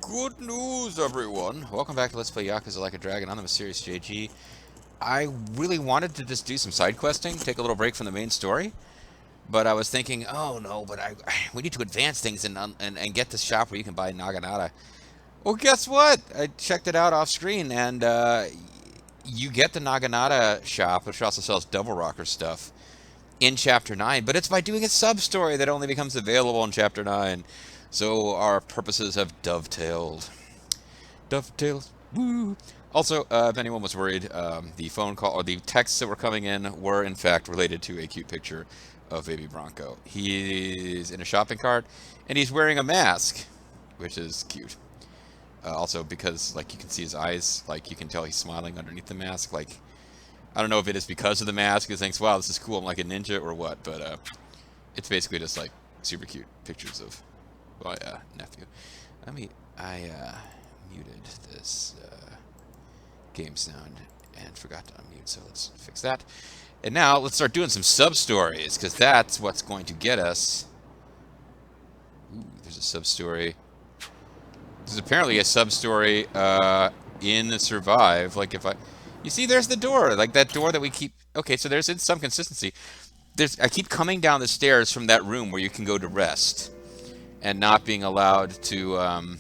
Good news, everyone! Welcome back to Let's Play Yakuza Like a Dragon. I'm the Mysterious JG. I really wanted to just do some side questing, take a little break from the main story, but I was thinking, oh no, but we need to advance things and get this shop where you can buy Naginata. Well, guess what? I checked it out off screen, and you get the Naginata shop, which also sells Devil Rocker stuff, in Chapter 9, but it's by doing a sub-story that only becomes available in Chapter 9. So our purposes have dovetailed. Dovetails. Woo! Also, if anyone was worried, the phone call or the texts that were coming in were in fact related to a cute picture of Baby Bronco. He's in a shopping cart and he's wearing a mask, which is cute. Also, because like you can see his eyes, like you can tell he's smiling underneath the mask. Like I don't know if it is because of the mask, he thinks, "Wow, this is cool. I'm like a ninja," or what. But it's basically just like super cute pictures of my nephew. I muted this game sound and forgot to unmute, so let's fix that. And now let's start doing some sub-stories, because that's what's going to get us. Ooh, there's a sub-story. There's apparently a sub-story in Survive. Like if you see, there's the door, like that door that we keep. Okay, so there's some consistency. I keep coming down the stairs from that room where you can go to rest, and not being allowed to.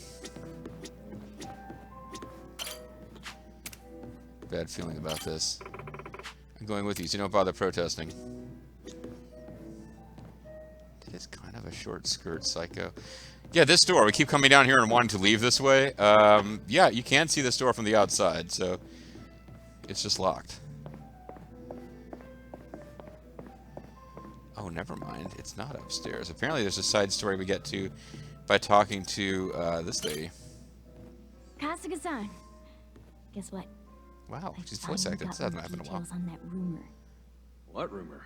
Bad feeling about this. I'm going with you, so don't bother protesting. It is kind of a short skirt psycho. Yeah, this door. We keep coming down here and wanting to leave this way. Yeah, you can see this door from the outside, so it's just locked. Oh, never mind. It's not upstairs. Apparently there's a side story we get to by talking to this lady. Kasuga-san. Guess what? Wow, she's voice acted. This hasn't happened in a while. On that rumor. What rumor?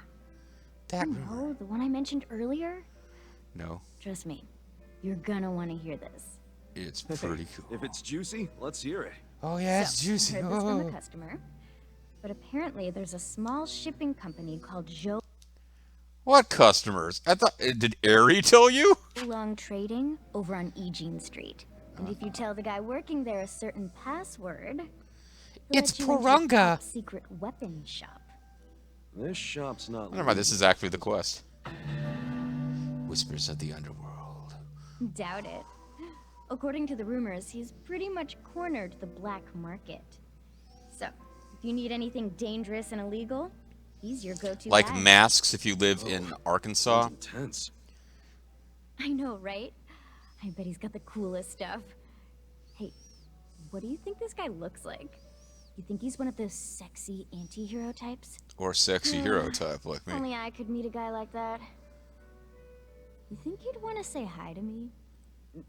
That rumor. Oh, the one I mentioned earlier? No. Trust me, you're gonna want to hear this. It's pretty cool. If it's juicy, let's hear it. Oh yeah, it's juicy. I heard this from a customer. But apparently there's a small shipping company called Jo What customers? I thought, did Aerie tell you? Long Trading over on Eugene Street. And if you tell the guy working there a certain password, It's let you into a Porunga. top secret weapon shop. This shop's not. Never mind, this is actually the quest. Whispers of the Underworld. Doubt it. According to the rumors, he's pretty much cornered the black market. So, if you need anything dangerous and illegal, he's your go-to Like guy. masks if you live in Arkansas. Sounds intense. I know, right? I bet he's got the coolest stuff. Hey, what do you think this guy looks like? You think he's one of those sexy anti-hero types? Or sexy hero type like me. Only I could meet a guy like that. You think he'd want to say hi to me?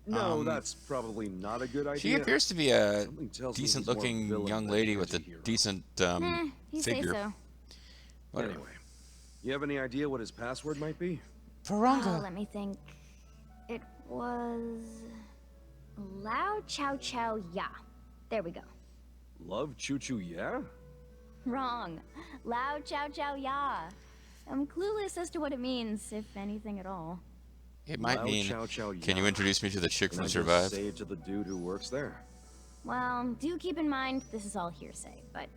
No, that's probably not a good idea. She appears to be a Something tells me he's decent more of a looking villain young than lady with a anti-hero. decent You say figure. so. Whatever. Anyway, you have any idea what his password might be? Oh, let me think. It was Lao Chow Chow Ya. There we go. Love Choo Choo Yeah? Wrong. Lao Chow Chow Ya. I'm clueless as to what it means, if anything at all. It might Lao mean, Chow Chow can you Ya. introduce me to the chick Can from I just Survive? say it to the dude who works there? Well, do keep in mind this is all hearsay, but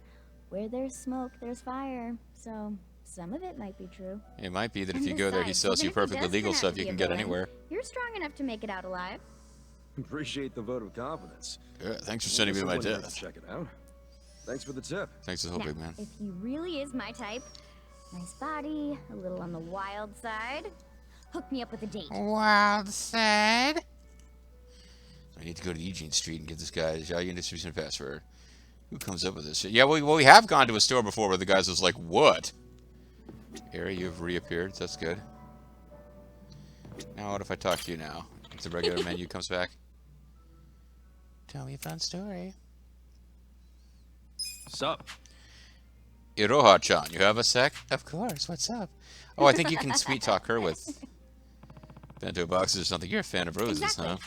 where there's smoke, there's fire. So some of it might be true. It might be that if And you go there, he besides, sells you even if he perfectly does legal turn out stuff to you be can a get villain, anywhere. You're strong enough to make it out alive. Appreciate the vote of confidence. Yeah, thanks for sending me to my Someone needs death. to check it out. Thanks for the tip. Thanks to the whole Now, big man. if he really is my type, nice body, a little on the wild side, hook me up with a date. Wild side. I need to go to Eugene Street and get this guy the Xiaoyun distribution password. Who comes up with this shit? Yeah, well, we have gone to a store before where the guys was like, "What?" Ari, you've reappeared. That's good. Now, what if I talk to you now? If the regular menu comes back. Tell me a fun story. Sup? Iroha-chan, you have a sec? Of course. What's up? Oh, I think you can sweet talk her with bento boxes or something. You're a fan of roses, Exactly. huh?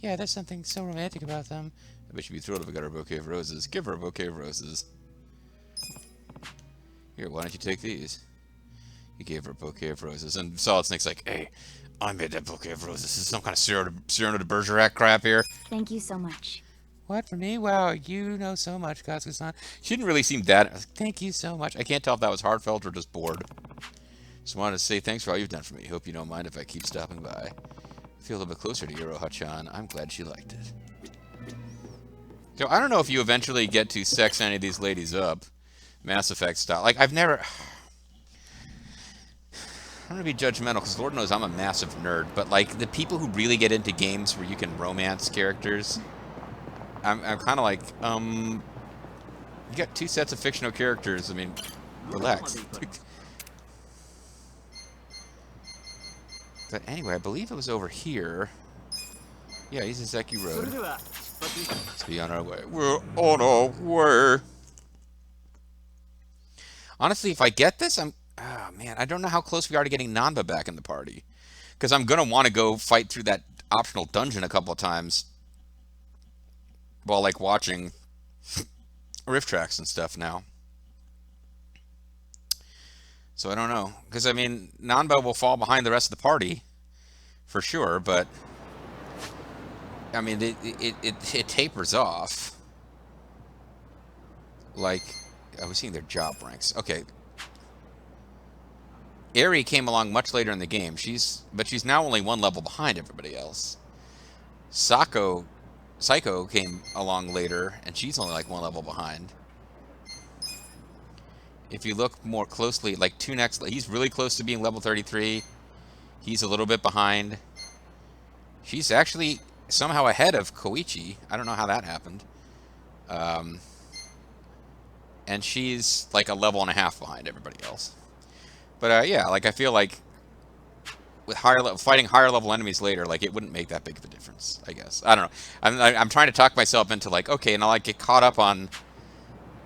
Yeah, there's something so romantic about them. I bet you'd be thrilled if I got her a bouquet of roses. Give her a bouquet of roses. Here, why don't you take these? He gave her a bouquet of roses, and Solid Snake's like, "Hey, I made that bouquet of roses. This is some kind of Cyrano de Bergerac crap here. Thank you so much. What, for me? Wow, you know so much, Kazuki-san. She didn't really seem that... Thank you so much. I can't tell if that was heartfelt or just bored. Just wanted to say thanks for all you've done for me. Hope you don't mind if I keep stopping by. Feel a little bit closer to Iroha-chan. I'm glad she liked it. So, I don't know if you eventually get to sex any of these ladies up. Mass Effect style. Like, I've never... I'm gonna be judgmental, because Lord knows I'm a massive nerd, but, like, the people who really get into games where you can romance characters... I'm kind of like, you got 2 sets of fictional characters. I mean, relax. But anyway, I believe it was over here. Yeah, Izazaki Road. Let's be on our way. We're on our way. Honestly, if I get this, oh man, I don't know how close we are to getting Nanba back in the party. Because I'm going to want to go fight through that optional dungeon a couple of times. While, like, watching riff tracks and stuff now. So I don't know. Because, I mean, Nanba will fall behind the rest of the party. For sure, but... I mean, it tapers off. Like... I was seeing their job ranks. Okay. Eri came along much later in the game. But she's now only 1 level behind everybody else. Psycho came along later, and she's only like 1 level behind. If you look more closely, like he's really close to being level 33. He's a little bit behind. She's actually somehow ahead of Koichi. I don't know how that happened. And she's like a level and a half behind everybody else. But yeah, like I feel like with fighting higher level enemies later, like it wouldn't make that big of a difference, I guess. I don't know. I'm trying to talk myself into like, okay, and I'll like get caught up on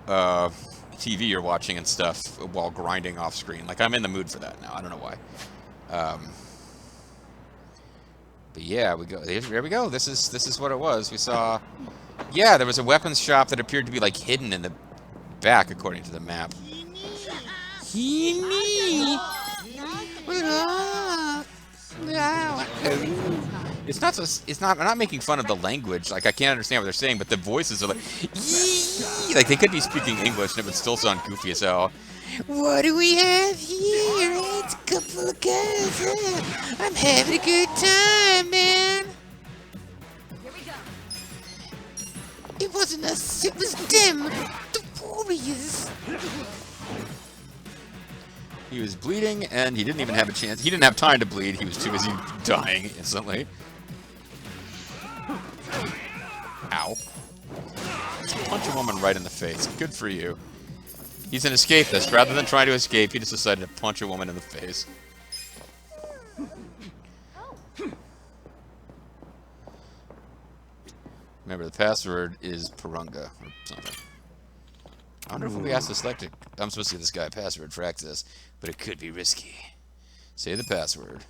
TV you're watching and stuff while grinding off screen. Like I'm in the mood for that now. I don't know why. But yeah, we go. There we go. This is what it was. We saw. Yeah, there was a weapons shop that appeared to be like hidden in the back, according to the map. It's not so. It's not. I'm not making fun of the language. Like I can't understand what they're saying, but the voices are like, yee! Like they could be speaking English and it would still sound goofy as hell. What do we have here? It's a couple of guys. I'm having a good time, man. Here we go. It wasn't us. It was them. The warriors. He was bleeding, and he didn't even have a chance. He didn't have time to bleed. He was too busy dying instantly. Ow. Punch a woman right in the face. Good for you. He's an escapist. Rather than trying to escape, he just decided to punch a woman in the face. Remember, the password is Purunga, or something. I wonder if we asked to select it. I'm supposed to give this guy a password for access, but it could be risky. Say the password.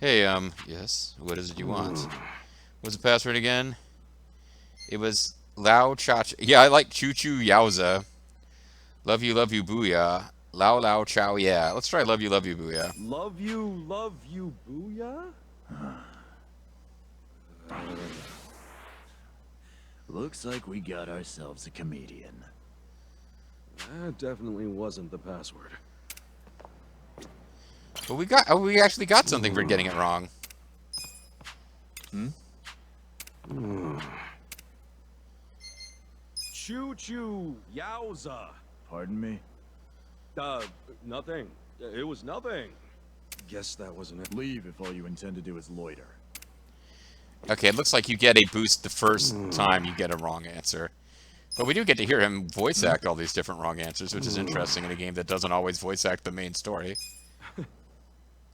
Hey, yes? What is it you want? What's the password again? It was Lao Cha. Yeah, I like Choo Choo Yowza. Love you, booyah. Lao Lao Chow, yeah. Let's try love you, booyah. Love you, booyah? Looks like we got ourselves a comedian. That definitely wasn't the password. But we actually got something for getting it wrong. Choo Choo Yowza. Pardon me? Nothing. It was nothing. Guess that wasn't it. Leave if all you intend to do is loiter. Okay, it looks like you get a boost the first time you get a wrong answer. But we do get to hear him voice act all these different wrong answers, which is interesting in a game that doesn't always voice act the main story.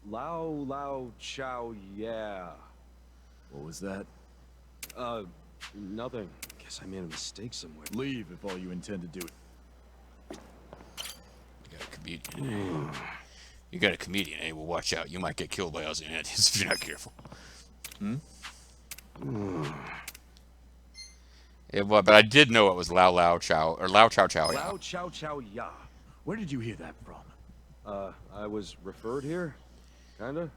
Lao Lao Chow, yeah. What was that? Nothing. Guess I made a mistake somewhere. Leave if all you intend to do. You got a comedian. You got a comedian, eh? Well, watch out. You might get killed by Ozymandias if you're not careful. Yeah, well, but I did know it was Lao Lao Chow, or Lao Chow Chow, yeah. Lao Chow Chow, yeah. Where did you hear that from? I was referred here? Kinda?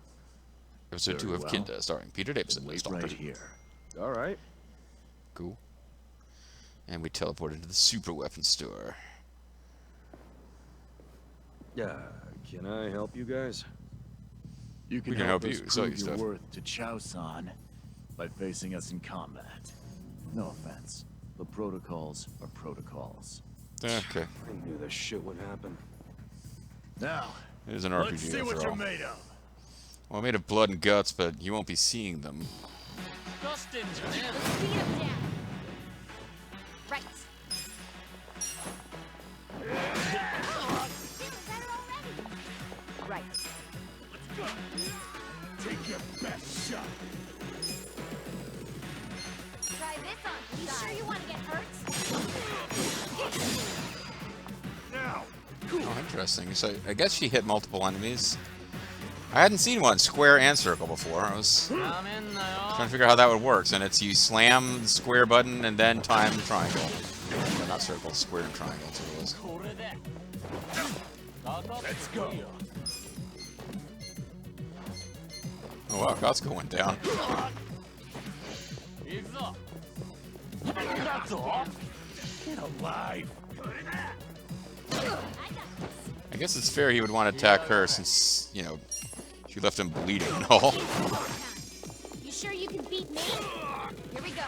Episode 2 Very of well. Kinda, starring Peter Davison. Wait Stop right it. here. All right. Cool. And we teleport into the super weapon store. Yeah. Can I help you guys? You can We can help help us you, sell prove you your stuff. worth to Chow-san by facing us in combat. No offense. The protocols are protocols. Okay. I knew this shit would happen. Now, It is an let's RPG see what after you're all. made of. Well, made of blood and guts, but you won't be seeing them. Let's beat him down. Right. Feeling better already. Right. Take your best shot. Try this on. You sure you want to get hurt? Now. Oh, interesting. So I guess she hit multiple enemies. I hadn't seen one square and circle before. I was trying to figure out how that would work. And it's you slam the square button and then time triangle. No, not circle, square and triangle. That's what it was. Let's go. Oh wow, Katsuko went down. That's all. Get alive. I guess it's fair he would want to attack her since, you know, she left him bleeding and all. You sure you can beat me? Here we go.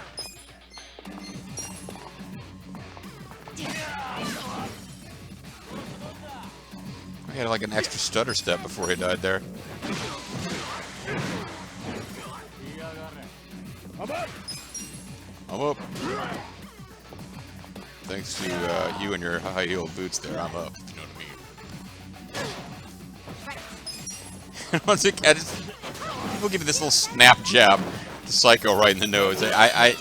He had like an extra stutter step before he died there. I'm up. Thanks to you and your high-heeled boots there, I'm up. You know what I mean? Once again, we'll give you this little snap jab to Psycho right in the nose. I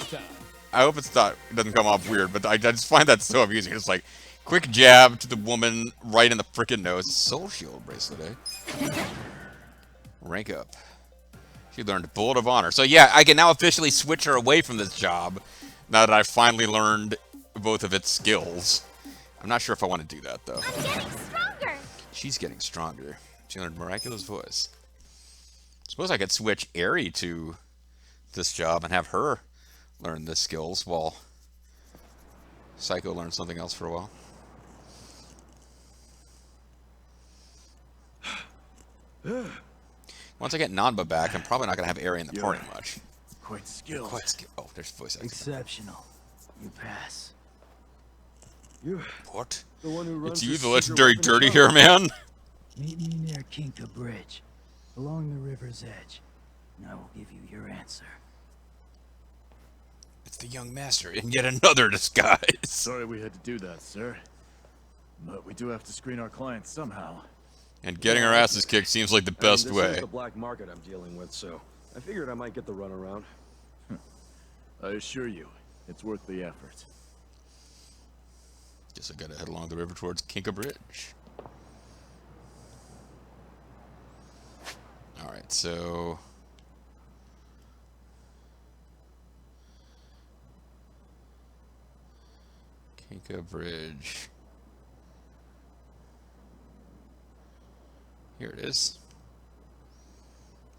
hope it doesn't come off weird, but I just find that so amusing. It's like, quick jab to the woman right in the frickin' nose. Soul Shield bracelet, eh? Rank up. She learned Bullet of Honor. So yeah, I can now officially switch her away from this job now that I've finally learned both of its skills. I'm not sure if I want to do that, though. I'm getting stronger. She's getting stronger. She learned Miraculous Voice. Suppose I could switch Eri to this job and have her learn the skills while Psycho learns something else for a while. Once I get Nanba back, I'm probably not going to have Eri in the party much. Quite skilled. Quite skilled. Oh, there's voice acting. Exceptional. You pass. You, What? the one who runs It's you, this the secret legendary weapon dirty shop. hair man? Meet me near Kinka Bridge, along the river's edge, and I will give you your answer. It's the young master in yet another disguise. Sorry we had to do that, sir. But we do have to screen our clients somehow. And getting our asses kicked seems like the I mean, best this way. is the black market I'm dealing with, so I figured I might get the runaround. I assure you, it's worth the effort. Guess I gotta head along the river towards Kinka Bridge. Alright, so... Kinka Bridge. Here it is.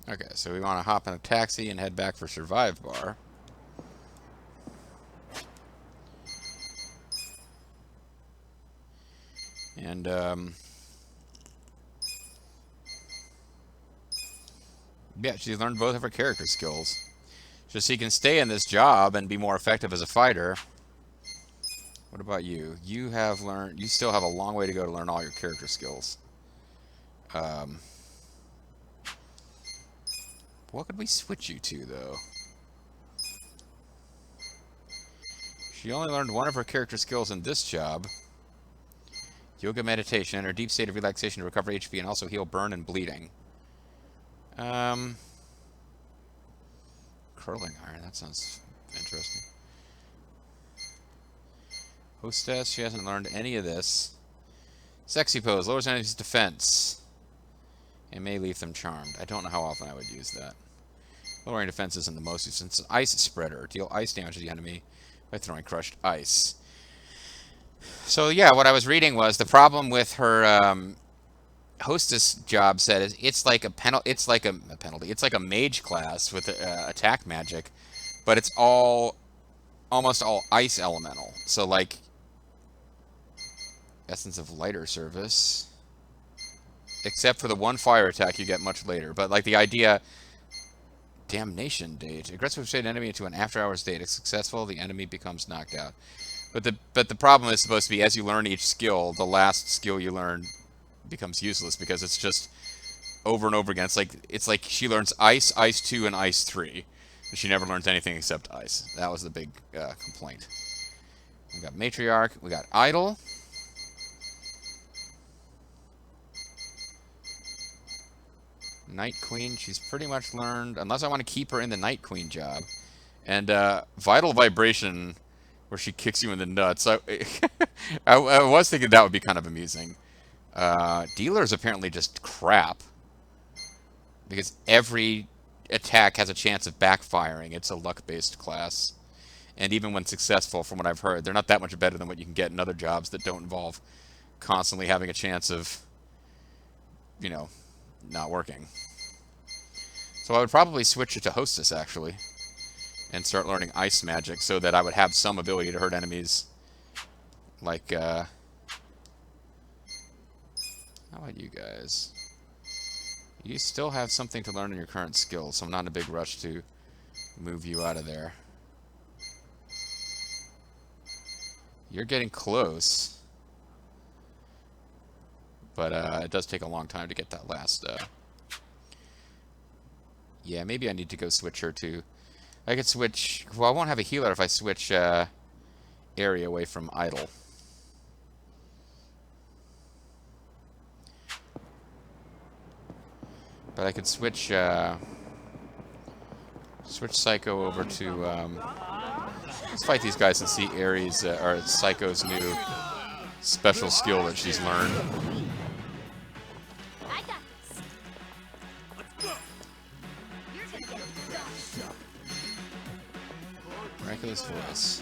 Okay, so we want to hop in a taxi and head back for Survive Bar. And, yeah, she's learned both of her character skills. Just so you can stay in this job and be more effective as a fighter. What about you? You still have a long way to go to learn all your character skills. What could we switch you to, though? She only learned one of her character skills in this job. Yoga meditation, enter a deep state of relaxation to recover HP and also heal burn and bleeding. Curling iron, that sounds interesting. Hostess, she hasn't learned any of this. Sexy pose, lowers enemy's defense. And may leave them charmed. I don't know how often I would use that. Lowering defense isn't the most use. It's an ice spreader. Deal ice damage to the enemy by throwing crushed ice. So yeah, what I was reading was the problem with her hostess job said is it's like a penalty. It's like a mage class with attack magic, but it's almost all ice elemental. So like Essence of Lighter Service, except for the one fire attack you get much later. But like the idea, Damnation Date. Aggressive state enemy into an after hours state. If successful, the enemy becomes knocked out. But the problem is supposed to be as you learn each skill, the last skill you learn becomes useless because it's just over and over again. It's like she learns ice, ice 2, and ice 3. And she never learns anything except ice. That was the big complaint. We got Matriarch. We got Idol. Night Queen, she's pretty much learned, unless I want to keep her in the Night Queen job. And Vital Vibration, where she kicks you in the nuts. I was thinking that would be kind of amusing. Dealer is apparently just crap, because every attack has a chance of backfiring. It's a luck-based class. And even when successful, from what I've heard, they're not that much better than what you can get in other jobs that don't involve constantly having a chance of, you know, not working. So I would probably switch it to Hostess, actually, and start learning ice magic so that I would have some ability to hurt enemies. Like, how about you guys? You still have something to learn in your current skill, so I'm not in a big rush to move you out of there. You're getting close. But it does take a long time to get that last... Yeah, maybe I need to go switch her to... I could switch... Well, I won't have a healer if I switch area away from Idol. But I could switch... switch Psycho over to... let's fight these guys and see Ares, or Psycho's new special skill that she's learned. I got this. Let's go. You're gonna get stuck. Miraculous Voice.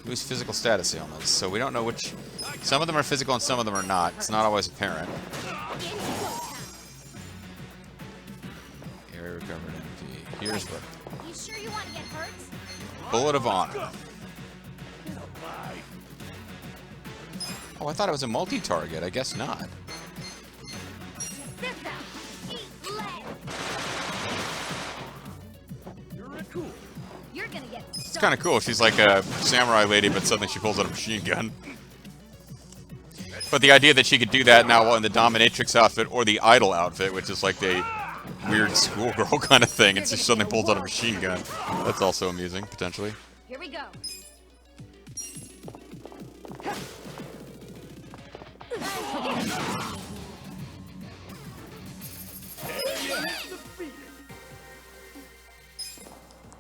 Lose physical status ailments, so we don't know which... Some of them are physical and some of them are not. It's not always apparent. Area recovered MP. Here's what... You sure you want to get hurt? Bullet of Honor. Oh, I thought it was a multi-target. I guess not. Sit down. Eat lead. You're gonna get It's kind of cool. She's like a samurai lady, but suddenly she pulls out a machine gun. But the idea that she could do that now in the dominatrix outfit or the idol outfit, which is like the weird schoolgirl kind of thing, and she suddenly pulls out a machine gun. That's also amusing, potentially. Here we go.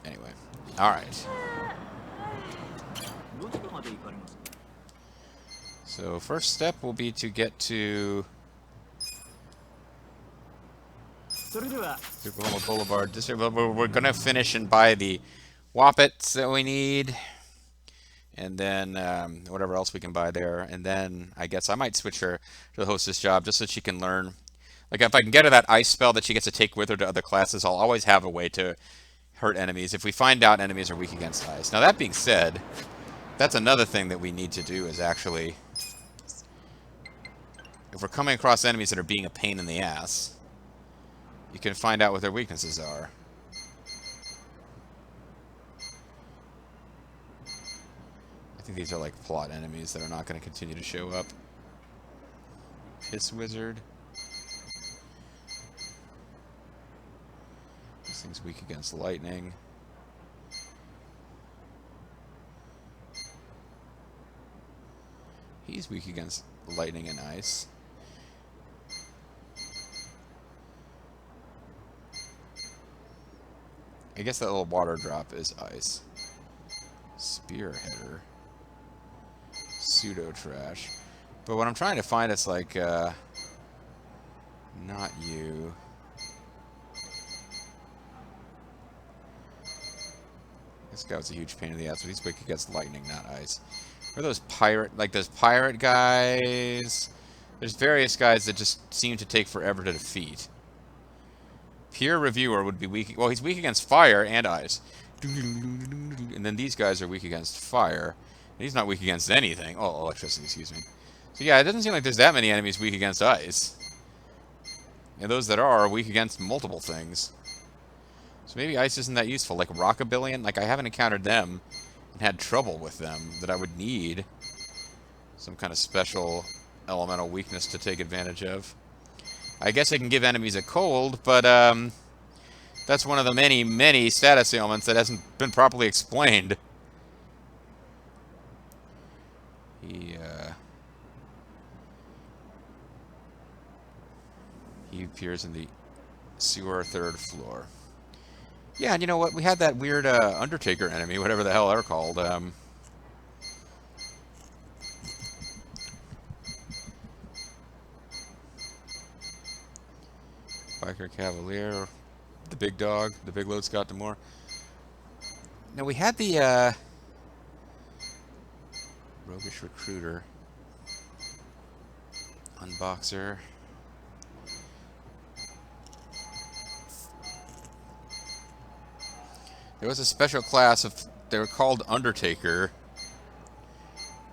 Anyway. Alright. So, first step will be to get to Tukaloma Boulevard District. We're going to finish and buy the Wappets that we need. And then whatever else we can buy there. And then I guess I might switch her to the hostess job just so she can learn. Like if I can get her that ice spell that she gets to take with her to other classes, I'll always have a way to hurt enemies if we find out enemies are weak against ice. Now that being said, that's another thing that we need to do is actually, if we're coming across enemies that are being a pain in the ass, you can find out what their weaknesses are. I think these are like plot enemies that are not going to continue to show up. Piss Wizard. This thing's weak against lightning. He's weak against lightning and ice. I guess that little water drop is ice. Spearheader. Pseudo trash. But what I'm trying to find is like, not you. This guy was a huge pain in the ass, but he's weak against lightning, not ice. Or those pirate, like those pirate guys. There's various guys that just seem to take forever to defeat. Peer reviewer would be weak. Well, he's weak against fire and ice. And then these guys are weak against fire. And he's not weak against anything. Oh, electricity, excuse me. So yeah, it doesn't seem like there's that many enemies weak against ice. And those that are weak against multiple things. So maybe ice isn't that useful. Like Rockabillion, like I haven't encountered them and had trouble with them that I would need some kind of special elemental weakness to take advantage of. I guess I can give enemies a cold, but that's one of the many, many status ailments that hasn't been properly explained. He appears in the sewer 3rd floor. Yeah, and you know what? We had that weird Undertaker enemy, whatever the hell they're called. Biker Cavalier, the big dog, the big load Scott Demore. Now we had the Roguish Recruiter, Unboxer. There was a special class of, they were called Undertaker,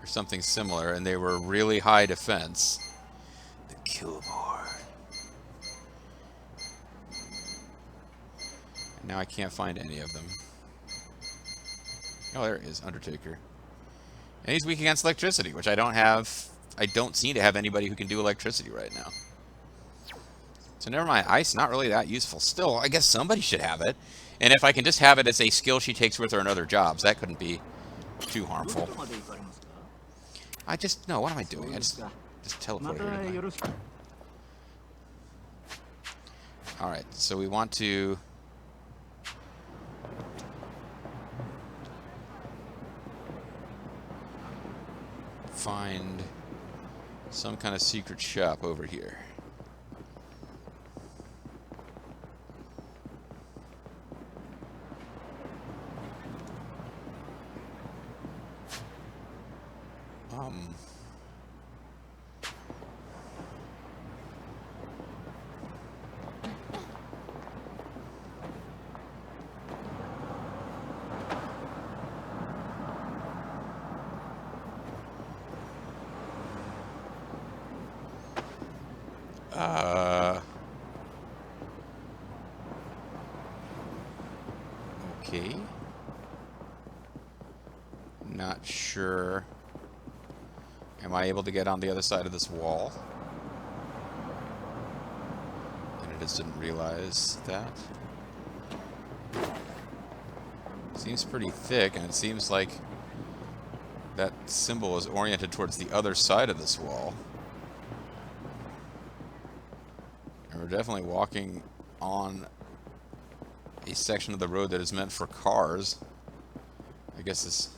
or something similar, and they were really high defense. The Killboard. And now I can't find any of them. Oh, there it is, Undertaker. And he's weak against electricity, which I don't have. I don't seem to have anybody who can do electricity right now. So never mind, ice not really that useful. Still, I guess somebody should have it. And if I can just have it as a skill she takes with her in other jobs, that couldn't be too harmful. I just, no, what am I doing? I just teleported here. Alright, so we want to find some kind of secret shop over here. Okay. Not sure. Am I able to get on the other side of this wall? And I just didn't realize that. Seems pretty thick, and it seems like that symbol is oriented towards the other side of this wall. And we're definitely walking on a section of the road that is meant for cars. I guess this...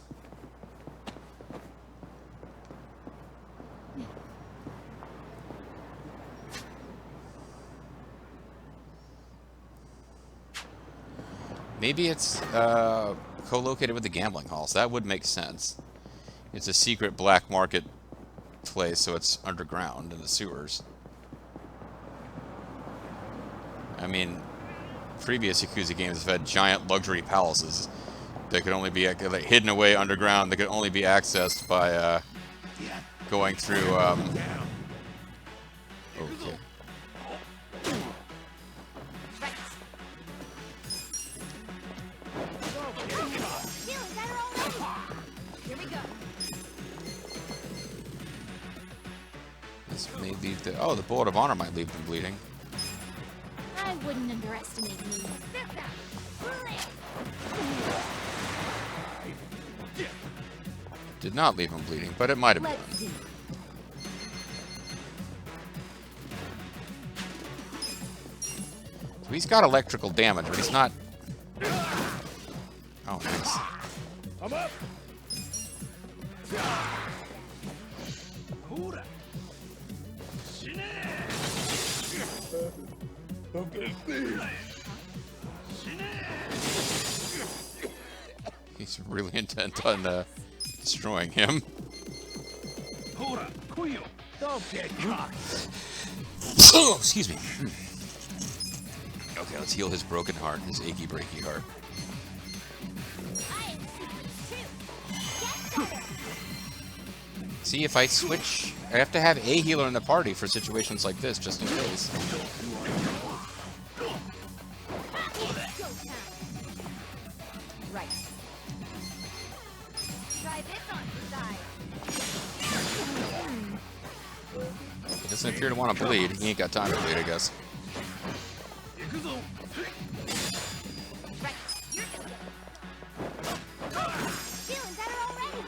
Maybe it's co-located with the gambling halls. That would make sense. It's a secret black market place, so it's underground in the sewers. I mean, previous Yakuza games have had giant luxury palaces that could only be like, hidden away underground. That could only be accessed by going through. Okay. This may leave the. Oh, the bullet of honor might leave them bleeding. I wouldn't underestimate me. Did not leave him bleeding, but it might have Let's done. see. So he's got electrical damage, but he's not. Oh, nice. I'm up. He's really intent on destroying him. Don't get cocky. Oh, excuse me. Okay, let's heal his broken heart, his achy breaky heart. I am secret too. Get better. See, if I switch, I have to have a healer in the party for situations like this, just in case. Go time. Right. Try this on the side. He doesn't appear to want to bleed. He ain't got time to bleed, I guess. Right. You're gonna get. Feeling better already.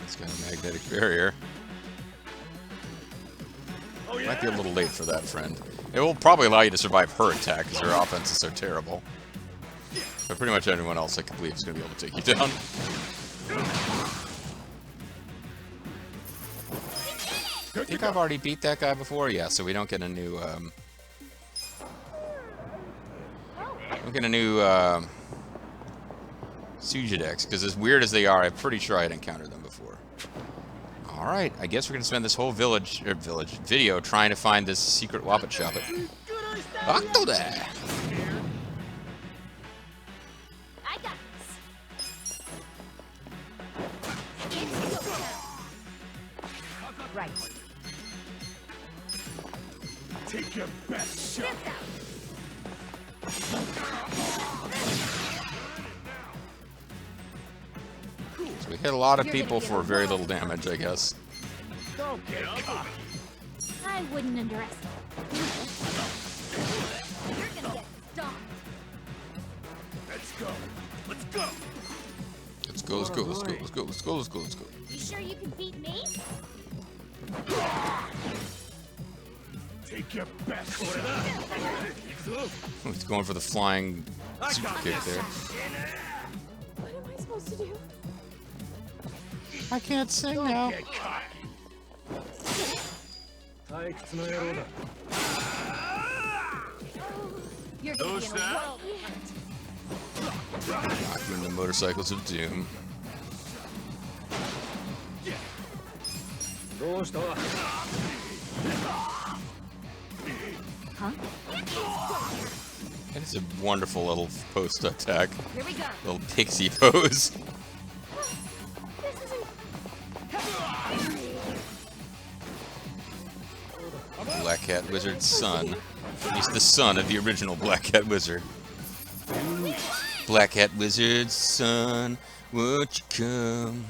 It's got a magnetic barrier. Might be a little late for that, friend. It will probably allow you to survive her attack, because her offense is so terrible. But pretty much everyone else, I believe, is going to be able to take you down. I think I've already beat that guy before. Yeah, so we don't get a new, don't get a new, Sujidex, because as weird as they are, I'm pretty sure I had encountered them before. Alright, I guess we're going to spend this whole video trying to find this secret Wappet shop. Octo there! I got this. It's go time. Right. Take your best shot. This So we hit a lot of people for very little damage, I guess. Don't get cocky. I wouldn't underestimate. You're gonna get stomped. Let's go. Let's go. Let's go, let's go, let's go, let's go, let's go, let's go, let's go. You sure you can beat me? Take your best shot. Oh, he's going for the flying super kick there. What am I supposed to do? I can't sing now. Get cocky. You're gonna be in a world. Knocking the motorcycles of doom. Huh? That is a wonderful little post attack. Here we go. Little pixie pose. This isn't. Black Cat Wizard's son. He's the son of the original Black Cat Wizard. Black Cat Wizard's son, won't you come?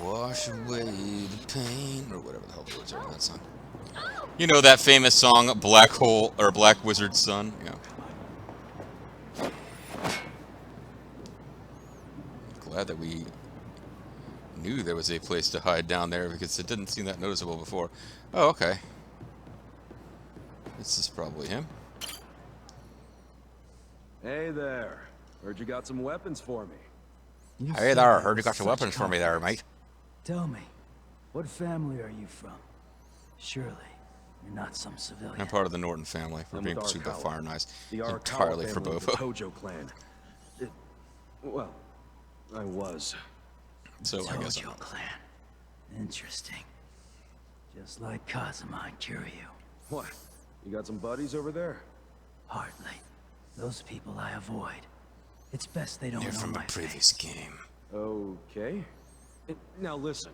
Wash away the pain, or whatever the hell the words are in that song. You know that famous song, Black Hole, or Black Wizard's Son? Yeah. Glad that we knew there was a place to hide down there, because it didn't seem that noticeable before. Oh, okay. This is probably him. Hey there. Heard you got some weapons for me. You Hey said there, that heard you with got some such weapons for me there, confidence. mate. Tell me, what family are you from? Surely, you're not some civilian. I'm part of the Norton family for I'm being with pursued by Arakawa. Fire Knights. The Arakawa Entirely for family of the Bobo. Tojo clan. Well, I was. So I guess I'm Tojo clan. Interesting. Just like Kazuma and Kiryu. What? You got some buddies over there? Hardly. Those people I avoid. It's best they don't They're know from a my previous face. game. Okay. Now listen.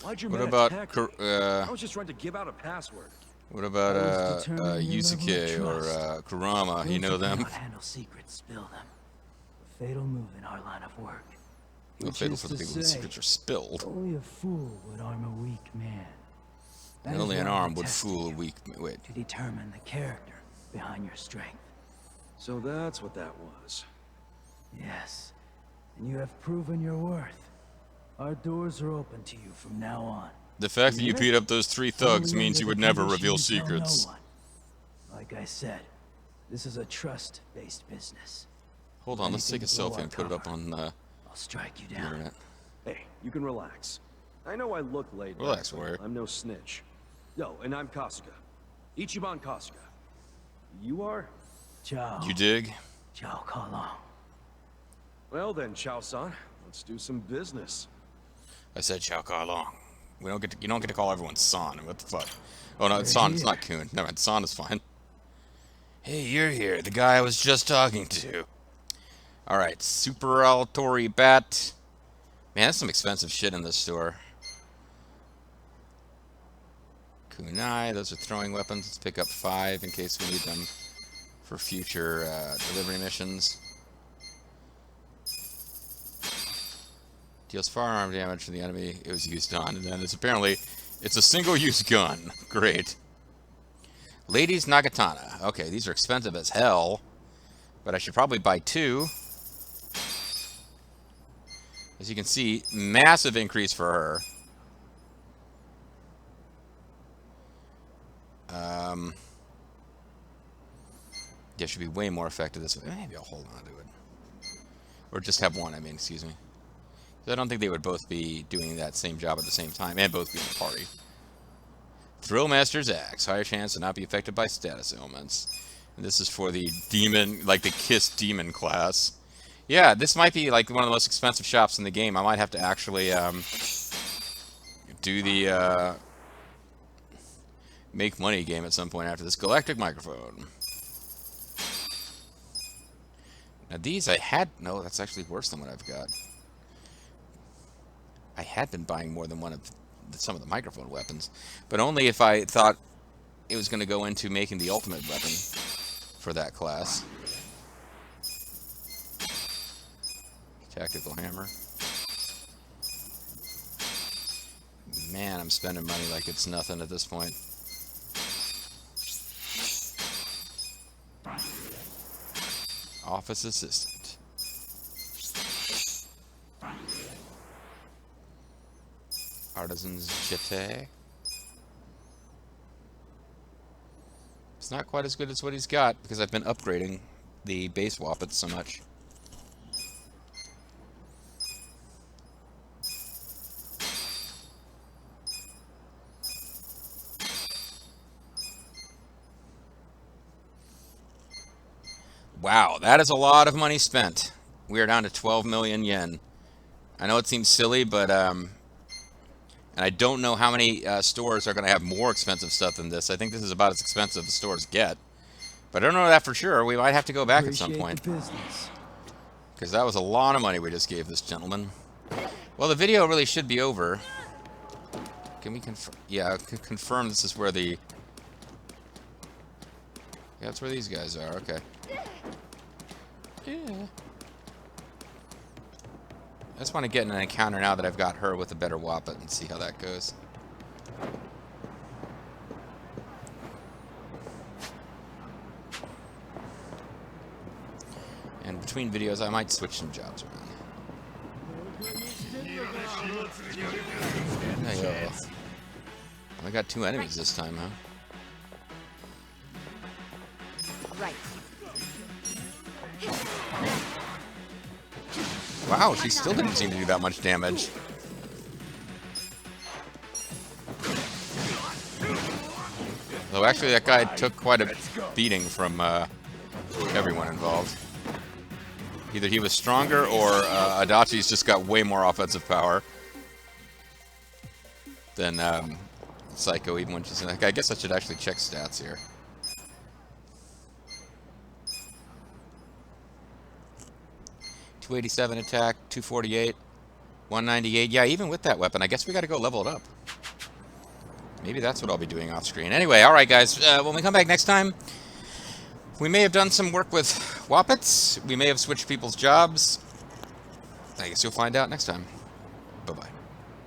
Why'd your What men about attack Kur- me? I was just trying to give out a password. what about Always determine your Yusuke level or of trust. Kurama? You Those know who them? cannot handle secrets, spill them. A fatal move in our line of work. Well, Which fatal is for the to people whose say, secrets are spilled. only a fool would arm a weak man. That And is only an why we arm would tested fool a you, weak. Wait. to determine the character behind your strength. So that's what that was. Yes, and you have proven your worth. Our doors are open to you from now on. The fact that you beat up those three thugs Only means under you would the never condition reveal you tell secrets. no one. Like I said, this is a trust-based business. Hold on, let's take a Anything below selfie our and put it up cover. on I'll strike you the down. internet. Hey, you can relax. I know I look laid back, Relax, but warrior. I'm no snitch. Yo, and I'm Kasuga. Ichiban Kasuga. You are? Ciao. You dig? Ciao, Kalong. Well then, Chao-san. Let's do some business. I said Chow Kai Long. You don't get to call everyone San. What the fuck? Oh no, it's They're San. It's here. not Kun. Never mind. San is fine. Hey, you're here. The guy I was just talking to. All right, Super Altori Bat. Man, that's some expensive shit in this store. Kunai. Those are throwing weapons. Let's pick up 5 in case we need them for future delivery missions. Deals firearm damage to the enemy it was used on, and then it's a single-use gun. Great. Ladies Nagatana. Okay, these are expensive as hell, but I should probably buy 2. As you can see, massive increase for her. Yeah, should be way more effective this way. Maybe I'll hold on to it. Or just have one, excuse me. I don't think they would both be doing that same job at the same time, and both be in the party. Thrillmaster's Axe. Higher chance to not be affected by status ailments. And this is for the demon, like the Kiss Demon class. Yeah, this might be like one of the most expensive shops in the game. I might have to actually do the make money game at some point after this. Galactic Microphone. Now these I had... No, that's actually worse than what I've got. I had been buying more than one of some of the microphone weapons, but only if I thought it was going to go into making the ultimate weapon for that class. Tactical hammer. Man, I'm spending money like it's nothing at this point. Office assistant. Artisan's Jete. It's not quite as good as what he's got because I've been upgrading the base Wappets so much. Wow, that is a lot of money spent. We are down to 12 million yen. I know it seems silly, but and I don't know how many stores are going to have more expensive stuff than this. I think this is about as expensive as stores get. But I don't know that for sure. We might have to go back at some point. Because that was a lot of money we just gave this gentleman. Well, the video really should be over. Can we confirm? Yeah, confirm this is where the... Yeah, that's where these guys are. Okay. Yeah. I just want to get in an encounter now that I've got her with a better Wappet and see how that goes. And between videos, I might switch some jobs around. Hey, I got 2 enemies this time, huh? Right. Wow, she still didn't seem to do that much damage. Though actually that guy took quite a beating from everyone involved. Either he was stronger or Adachi's just got way more offensive power than Psycho, even when she's in that. I guess I should actually check stats here. .287 attack, 248, 198. Yeah, even with that weapon, I guess we got to go level it up. Maybe that's what I'll be doing off screen. Anyway, all right, guys. When we come back next time, we may have done some work with Wappets. We may have switched people's jobs. I guess you'll find out next time. Bye-bye.